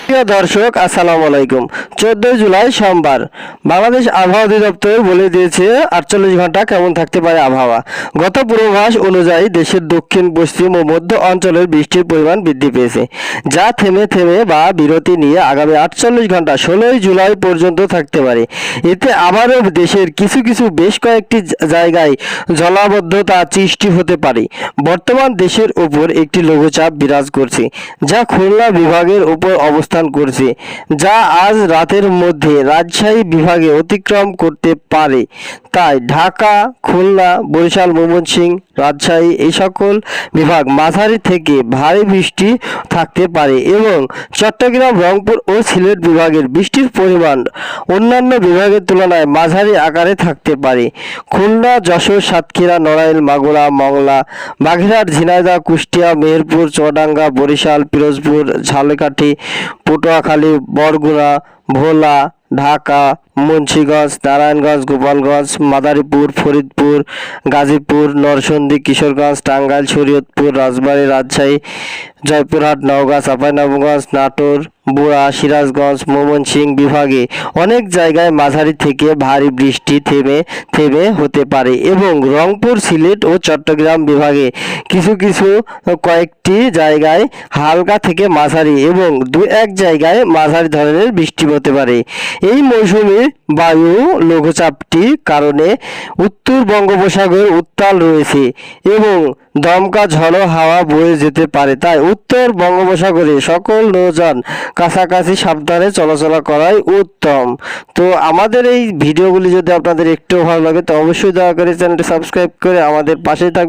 প্রিয় দর্শক, আসসালামু আলাইকুম। 14 জুলাই সোমবার। বাংলাদেশ আবহাওয়া অধিদপ্তর বলে দিয়েছে 48 ঘন্টা কেমন থাকতে পারে আবহাওয়া। গত পূর্বাভাস অনুযায়ী দেশের দক্ষিণ পশ্চিম ও মধ্য অঞ্চলের বৃষ্টির পরিমাণ বৃদ্ধি পেয়েছে, যা থেমে থেমে বা বিরতি নিয়ে আগামী 48 ঘন্টা 16 জুলাই পর্যন্ত থাকতে পারে। এতে আবারও দেশের কিছু কিছু বেশ কয়েকটি জায়গায় জলাবদ্ধতা সৃষ্টি হতে পারে। বর্তমান দেশের উপর একটি লঘুচাপ বিরাজ করছে, যা খুলনা বিভাগের উপর অবস্থান করছে, যা আজ রাতের মধ্যে রাজশাহী বিভাগে অতিক্রম করতে পারে। তাই ঢাকা, খুলনা, বরিশাল, ময়মনসিংহ, রাজশাহী এই সকল বিভাগ মাঝারি থেকে ভারী বৃষ্টি থাকতে পারে এবং চট্টগ্রাম, রংপুর ও সিলেট বিভাগের বৃষ্টির পরিমাণ অন্যান্য বিভাগের তুলনায় মাঝারি আকারে থাকতে পারে। খুলনা, যশোর, সাতক্ষীরা, নড়াইল, মাগুরা, মংলা, বাগেরহাট, ঝিনাইদহ, কুষ্টিয়া, মেহেরপুর, চুয়াডাঙ্গা, বরিশাল, পিরোজপুর, ঝালকাঠি, পটুয়াখালী, বরগুনা, ভোলা, ঢাকা, মুন্সিগঞ্জ, নারায়ণগঞ্জ, গোপালগঞ্জ, মাদারীপুর, ফরিদপুর, গাজীপুর, নরসিংদী, কিশোরগঞ্জ, টাঙ্গাইল, শরীয়তপুর, রাজবাড়ী, রাজশাহী, জয়পুরহাট, নওগাঁ, চাঁপাইনবাবগঞ্জ, নাটোর, বগুড়া, সিরাজগঞ্জ, ময়মনসিংহ বিভাগে অনেক জায়গায় মাঝারি থেকে ভারী বৃষ্টি থেমে থেমে হতে পারে এবং রংপুর, সিলেট ও চট্টগ্রাম বিভাগে কিছু কিছু কয়েকটি জায়গায় হালকা থেকে মাঝারি এবং এক জায়গায় মাঝারি ধরনের বৃষ্টি হতে পারে। এই মৌসুমী বায়ু লঘুচাপটির কারণে উত্তর বঙ্গোপসাগর উত্তাল রয়েছে এবং দমকা ঝড়ো হাওয়া বয়ে যেতে পারে। তাই উত্তর বঙ্গোপসাগরে সকল নৌযান কাছাকাছি সাবধানে চলাচল করাই উত্তম। তো আমাদের এই ভিডিওগুলি যদি আপনাদের একটু ভালো লাগে তো অবশ্যই দয়া করে চ্যানেলটি সাবস্ক্রাইব করে আমাদের পাশে থাকবেন।